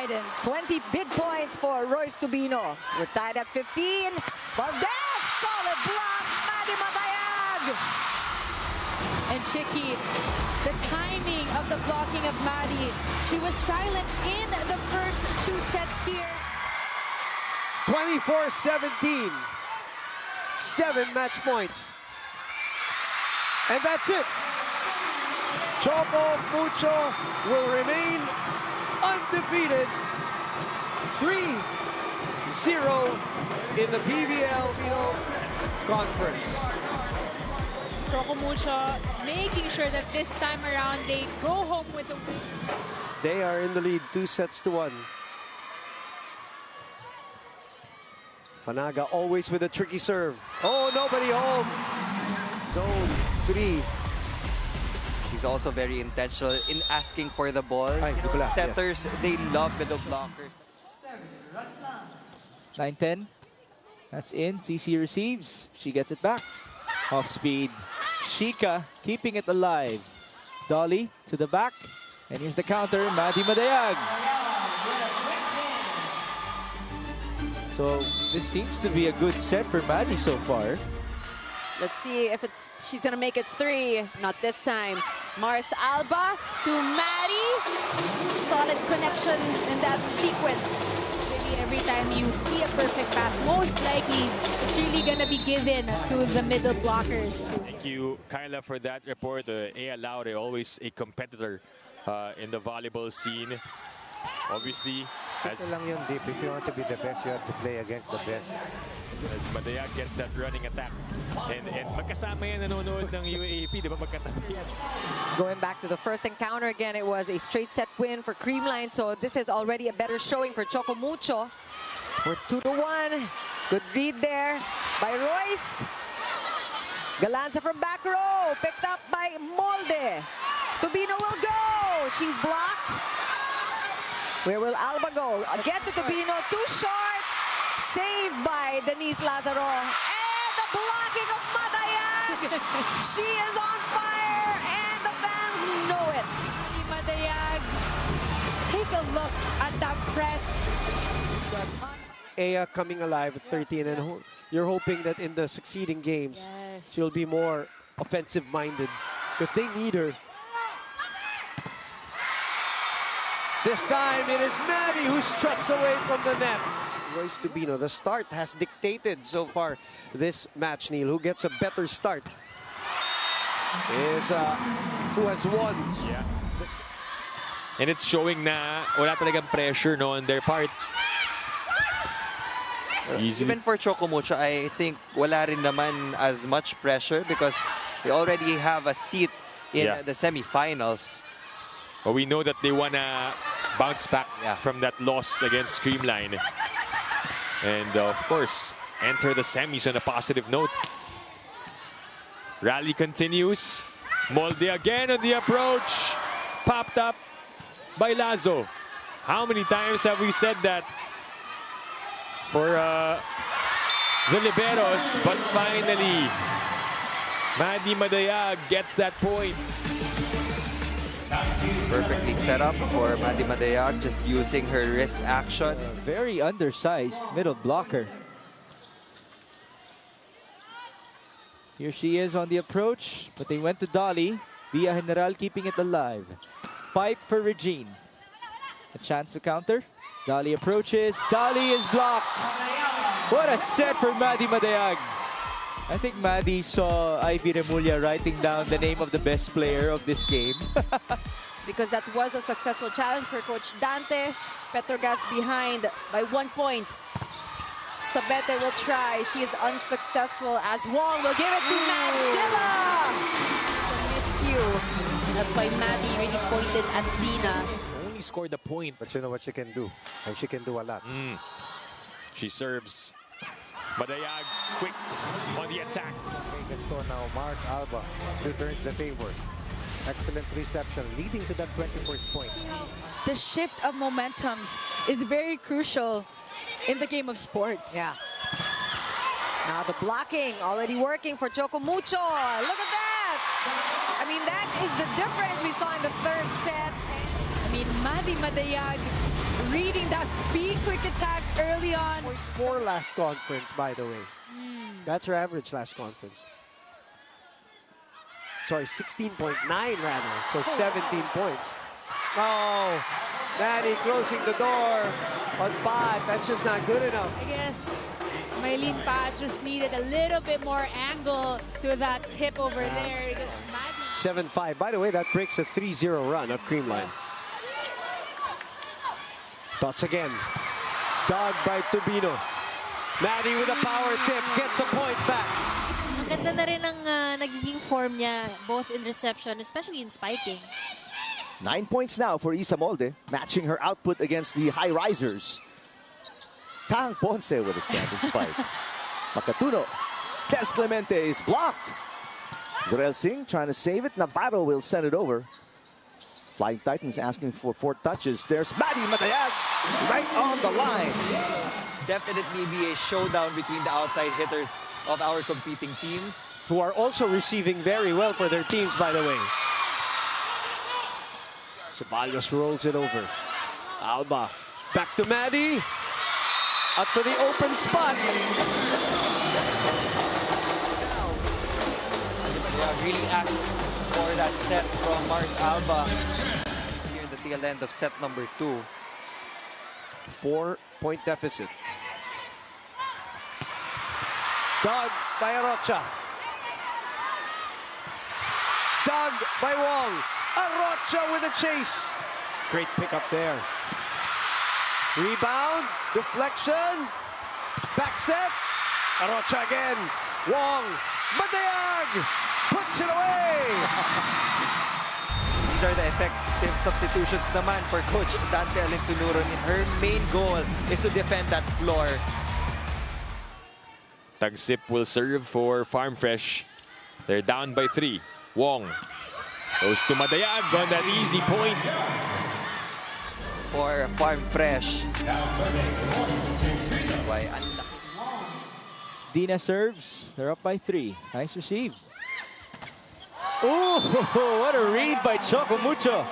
guidance. 20 big points for Royce Tubino. We're tied at 15. Valdez, solid block. Maddie Madayag. And Chicky, the timing of the blocking of Maddie. She was silent in the first 2 sets here. 24-17. 7 match points. And that's it. Choco Mucho will remain undefeated. 3-0 in the PVL Conference. Choco Mucho making sure that this time around they go home with a win. They are in the lead 2-1. Panaga always with a tricky serve. Oh, nobody home. Zone 3. She's also very intentional in asking for the ball. Setters, yes. They love middle blockers. 9-10. That's in. CC receives. She gets it back. Off speed. Shika keeping it alive. Dolly to the back. And here's the counter. Maddie Madayag. So this seems to be a good set for Maddie so far. Let's see if she's gonna make it 3. Not this time. Mars Alba to Maddie. Solid connection in that sequence. Maybe every time you see a perfect pass, most likely it's really gonna be given to the middle blockers. Thank you, Kyla, for that report. Ea Laure, always a competitor in the volleyball scene. Obviously, Simple lang yun, Deep. If you want to be the best, you have to play against the best. As Madayag gets that running attack. And magkasama yan nanonood ng UAAP, di ba magkatamis? Going back to the first encounter again, it was a straight set win for Creamline. So this is already a better showing for Choco Mucho. We're 2-1. Good read there by Royce. Galanza from back row, picked up by Molde. Tubino will go. She's blocked. Where will Alba go? Again to Tubino, too short. Saved by Denise Lazaro. And the blocking of Madayag. She is on fire, and the fans know it. Madayag, take a look at that press. Ea coming alive at 13, and you're hoping that in the succeeding games, she'll be more offensive-minded because they need her. This time it is Maddie who struts away from the net. Royce Tubino, the start has dictated so far this match, Neil. Who gets a better start is who has won. Yeah. And it's showing na wala talagang pressure no, on their part. Even for Choco Mucho, I think wala rin naman as much pressure because they already have a seat in the semifinals. But we know that they want to bounce back from that loss against Creamline. And of course, enter the semis on a positive note. Rally continues. Molde again on the approach. Popped up by Lazo. How many times have we said that for the liberos? But finally, Maddie Madayag gets that point. Perfectly set up for Maddie Madayag, just using her wrist action. Very undersized middle blocker. Here she is on the approach, but they went to Dolly. Via General keeping it alive. Pipe for Regine. A chance to counter. Dolly approaches. Dolly is blocked. What a set for Maddie Madayag. I think Maddie saw Ivy Remulla writing down the name of the best player of this game. Because that was a successful challenge for Coach Dante. Petrogas behind by 1 point. Sabete will try. She is unsuccessful as Wong will give it to MADZILLA. Miscue. That's why Maddie really pointed at Lina. Only scored a point. But you know what she can do. And she can do a lot. She serves. Madayag quick on the attack. Make a score now. Mars Alba returns the favor. Excellent reception, leading to that 21st point. The shift of momentums is very crucial in the game of sports. Yeah. Now the blocking already working for Choco Mucho. Look at that. I mean, that is the difference we saw in the third set. I mean, Maddie Madayag reading that be quick attack early on. 0.4 last conference, by the way. That's her average last conference. Sorry, 16.9 rather. So 17 points. Oh, Maddie closing the door on Pat. That's just not good enough. I guess Mylene Pat just needed a little bit more angle to that tip over there because Maddie... 7-5. By the way, that breaks a 3-0 run of Creamline. Thoughts again. Dog by Tubino. Maddie with a power tip. Gets a point back. Ang ganda na rin ang nagiging form niya, both in reception, especially in spiking. 9 points now for Isa Molde, matching her output against the high risers. Tang Ponce with a standing spike. Makatuno. Des Clemente is blocked. Zorel Singh trying to save it. Navarro will send it over. Flying Titans asking for 4 touches. There's Maddie Madayag right on the line. Definitely be a showdown between the outside hitters of our competing teams. Who are also receiving very well for their teams, by the way. Ceballos rolls it over. Alba back to Maddie. Up to the open spot. They really asked for that set from Mars Alba here in the tail end of set number 2. 4-point deficit. Dug by Arocha. Dug by Wong. Arocha with a chase. Great pickup there. Rebound. Deflection. Back set. Arocha again. Wong. Madayag puts it away. These are the effective substitutions naman for Coach Dante Alinsunuron. Her main goal is to defend that floor. Tagsip will serve for Farm Fresh. They're down by 3. Wong goes to Madayag on that easy point. For Farm Fresh. Dina serves. They're up by 3. Nice receive. Oh, what a read by Choco Mucho.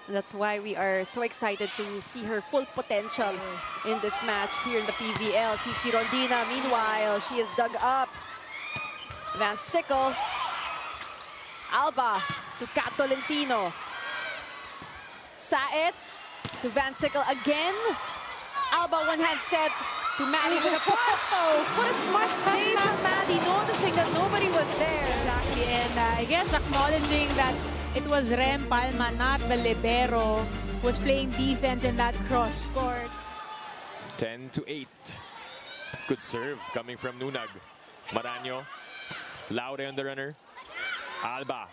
That's why we are so excited to see her full potential in this match here in the PVL. CC Rondina, meanwhile, she is dug up. Van Sickle. Alba to Kat Tolentino. Saet to Van Sickle again. Alba one-hand set to Maddie with a push. What a smart play from Maddie, noticing that nobody was there. Exactly, and I guess acknowledging that it was Rem Palma, not the libero, who was playing defense in that cross court. 10-8. Good serve coming from Nunag. Maraño. Laude on the runner. Alba.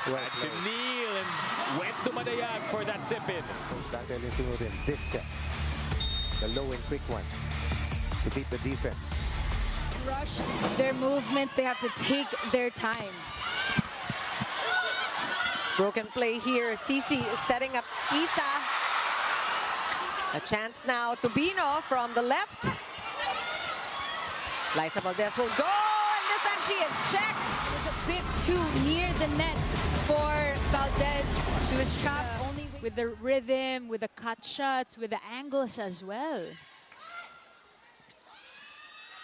Had to kneel and went to Madayag for that tip-in. Dante Alinsunuron this set. The low and quick one to beat the defense. Rush their movements. They have to take their time. Broken play here. Cici setting up Isa. A chance now to Bino from the left. Liza Valdez will go, and this time she is checked. It was a bit too near the net for Valdez. She was trapped only with the rhythm, with the cut shots, with the angles as well.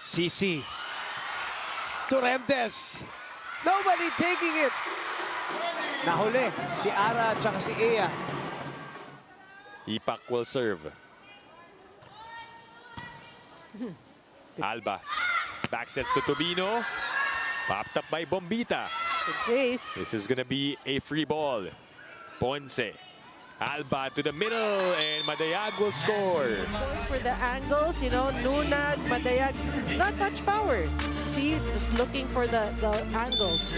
CC. Torrentes. Nobody taking it. Nahuli si Ara at saka si Ea. Ipak will serve. Alba. Backsets to Tubino. Popped up by Bombita. This is going to be a free ball. Ponce. Alba to the middle, and Madayag will score. For the angles, you know, Nunag, Madayag, not much power. See, just looking for the angles.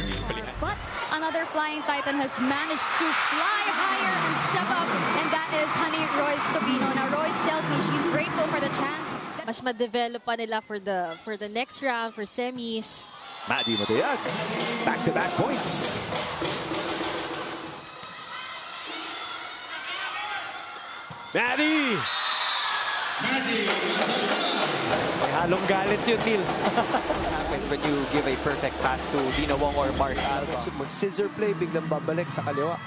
But another Flying Titan has managed to fly higher and step up, and that is Honey Royce Tubino. Now, Royce tells me she's grateful for the chance. Mas ma-develop pa nila for the next round, for semis. Maddie Madayag, back-to-back points. Maddie! May halong galit yun, Neil. Happens when you give a perfect pass to Dina Wong or Mars Alba. Mag-scissor play, biglang babalik sa kaliwa.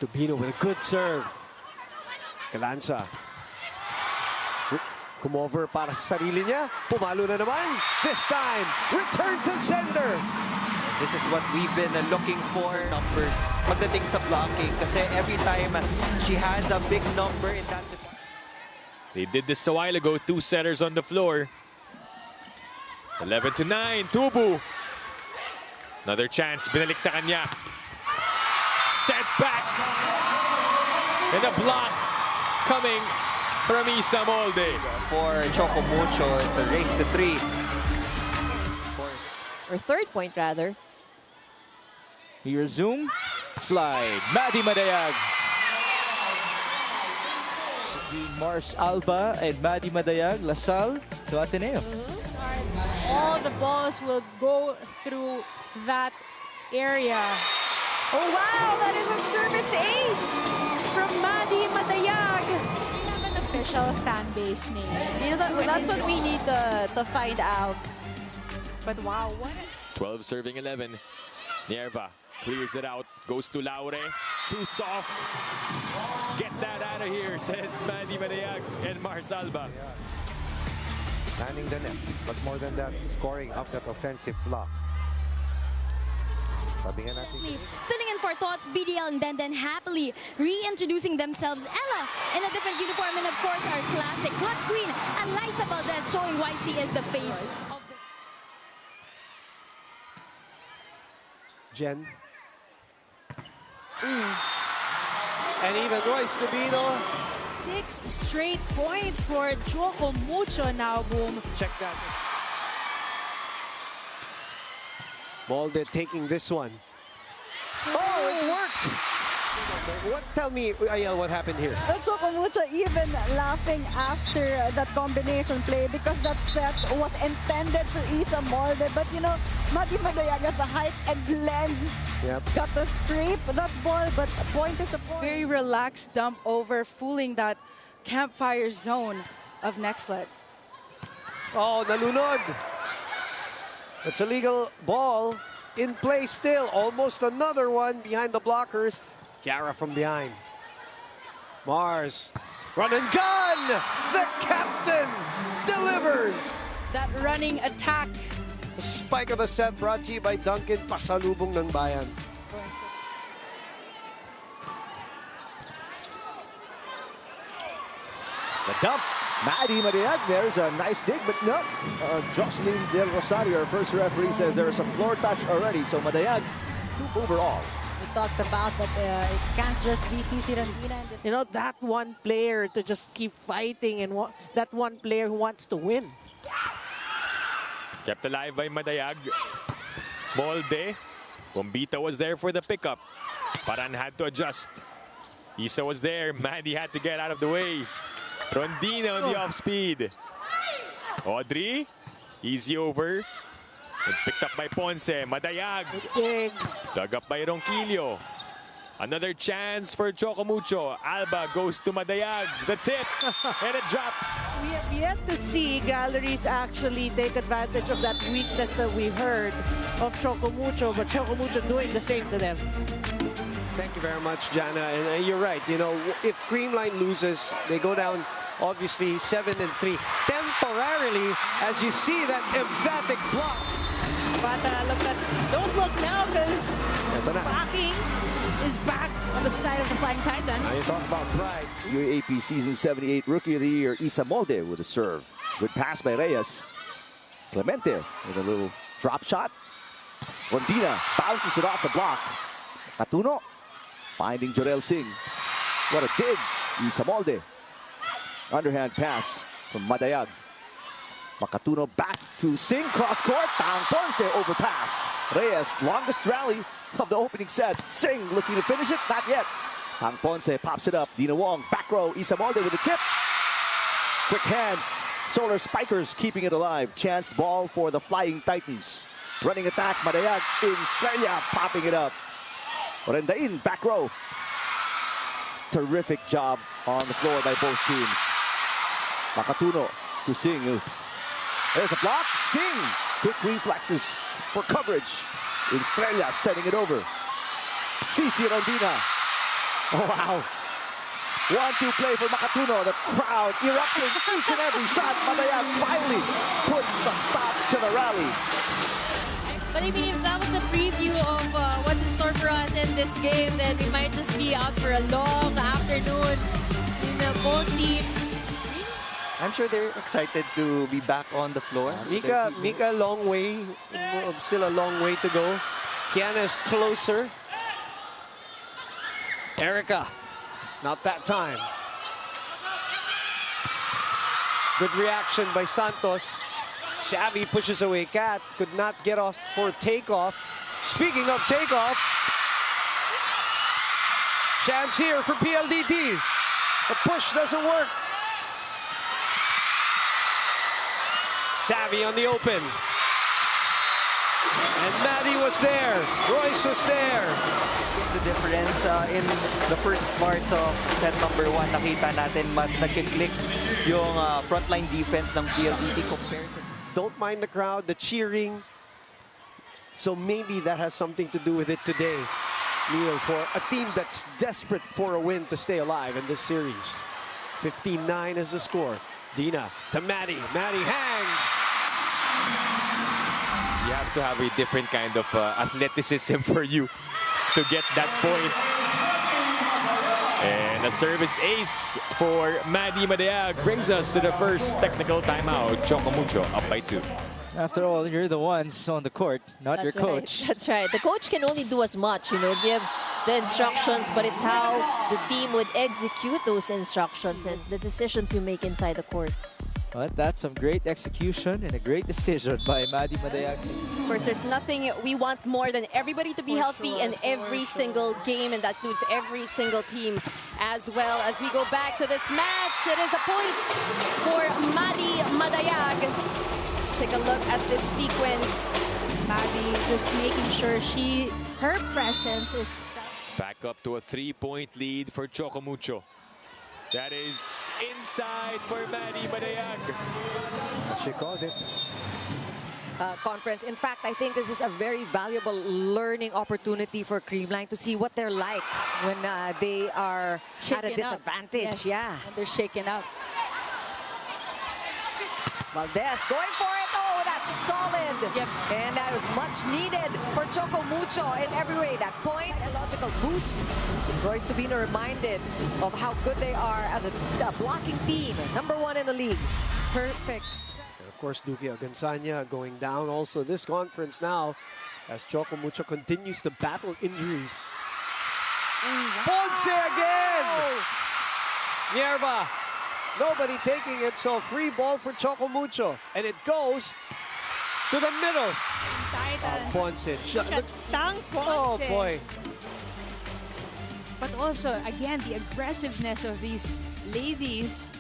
Tubino with a good serve. Galanza. Come over para sa sarili niya. Pumalo na naman. This time, return to sender. This is what we've been looking for. Numbers pagdating sa blocking. Kasi every time she has a big number in that department. They did this a while ago. 2 setters on the floor. 11-9. Tubu. Another chance. Binalik sa kanya. Set back. And a block coming from Isa Molde. For Choco Mucho, it's a race to 3. Or third point, rather. Here, zoom. Slide. Maddie Madayag. Mars Alba and Maddie Madayag, Lasal to Ateneo. All the balls will go through that area. Oh wow, that is a service ace from Maddie Madayag. We have an official fan base name. You know, that's what we need to find out. But wow, what 12 serving 11. Nierva clears it out, goes to Laure. Too soft. Get that out of here, says Maddie Madayag and Mars Alba. Manning the net, but more than that, scoring up that offensive block. Sabi nga natin. Filling in for thoughts, BDL and then happily reintroducing themselves. Ella in a different uniform, and of course our classic clutch queen, Eliza Valdez, showing why she is the face of the... Jen. And even Royce Tubino. 6 straight points for Choco Mucho now, boom. Check that. Molde taking this one. Oh, it worked! Tell me, Ayel, what happened here? Choco Mucho even laughing after that combination play because that set was intended for Isa Molde. But you know, Maddie Madayag has the height and blend. Yep. Got to scrape that ball, but point is a point. Very relaxed dump over, fooling that campfire zone of Nextlet. Oh, nalunod. It's a legal ball in play still. Almost another one behind the blockers. Chiara from behind. Mars. Run and gun! The captain delivers! That running attack. The spike of the set brought to you by Duncan, pasalubong ng bayan. The dump. Maddie Madayag, there's a nice dig, but no. Jocelyn Del Rosario, our first referee, says there's a floor touch already. So Madayag's overall. We talked about that it can't just be CC Randina. You know, that one player to just keep fighting and that one player who wants to win. Kept alive by Madayag. Molde. Bombita was there for the pickup. Paran had to adjust. Isa was there. Maddie had to get out of the way. Rondina on the off speed. Audrey. Easy over. And picked up by Ponce. Madayag. Dug up by Ronquillo. Another chance for Choco Mucho. Alba goes to Madayag. The tip. And it drops. We have yet to see galleries actually take advantage of that weakness that we heard of Choco Mucho, but Choco Mucho doing the same to them. Thank you very much, Jana. And you're right. You know, if Creamline loses, they go down, obviously, 7-3. Temporarily, as you see that emphatic block. But don't look now because blocking is back on the side of the Flying Titans. Now you talk about pride. UAP Season 78 Rookie of the Year, Isa Molde with a serve. Good pass by Reyes. Clemente with a little drop shot. Rondina bounces it off the block. Catuno finding Jorel Singh. What a dig. Isa Molde. Underhand pass from Madayag. Makatuno back to Singh, cross court, Tang Ponce overpass. Reyes, longest rally of the opening set. Singh looking to finish it, not yet. Tang Ponce pops it up. Dina Wong, back row, Isa Molde with a tip. Quick hands, Solar Spikers keeping it alive. Chance ball for the Flying Titans. Running attack, Madayag in Australia, popping it up. Rendain, back row. Terrific job on the floor by both teams. Makatuno to Singh. There's a block. Singh. Quick reflexes for coverage. Estrella setting it over. Cici Rondina. Oh, wow. 1-2 play for Makatuno. The crowd erupting each and every shot. Madayag finally puts a stop to the rally. But I mean, if that was a preview of what's in store for us in this game, then we might just be out for a long afternoon in both teams. I'm sure they're excited to be back on the floor. Mika, long way. Still a long way to go. Kiana is closer. Erica, not that time. Good reaction by Santos. Savvy pushes away Kat. Could not get off for takeoff. Speaking of takeoff, chance here for PLDT. The push doesn't work. Savvy on the open. And Maddie was there. Royce was there. The difference in the first parts of set number 1, nakita natin mas nagkiklik yung frontline defense ng PLDT compared to... Don't mind the crowd, the cheering. So maybe that has something to do with it today, Neil, for a team that's desperate for a win to stay alive in this series. 15-9 is the score. Dina to Maddie. Maddie hangs. You have to have a different kind of athleticism for you to get that point. And a service ace for Maddie Madayag brings us to the first technical timeout. Choco Mucho up by 2. After all, you're the ones on the court, not your coach. Right. That's right. The coach can only do as much, give the instructions, but it's how the team would execute those instructions and the decisions you make inside the court. But that's some great execution and a great decision by Maddie Madayag. Of course, there's nothing we want more than everybody to be healthy in every single game, and that includes every single team as well. As we go back to this match, it is a point for Maddie Madayag. Let's take a look at this sequence. Maddie just making sure her presence is... Back up to a 3-point lead for Choco Mucho. That is inside for Maddie Madayag. She called it. Conference. In fact, I think this is a very valuable learning opportunity for Creamline to see what they're like when they are at a disadvantage. Yes. Yeah. And they're shaken up. Valdez going for it. Oh, that's solid. Yep. And that was much needed for Choco Mucho in every way. That point, a logical boost. Royce Tubino reminded of how good they are as a blocking team. #1 in the league. Perfect. And of course, Duque Agansanya going down also this conference now as Choco Mucho continues to battle injuries. Ponce again! Mierva. Nobody taking it, so free ball for Choco Mucho. And it goes to the middle. Ponce. Oh, boy. But also, again, the aggressiveness of these ladies.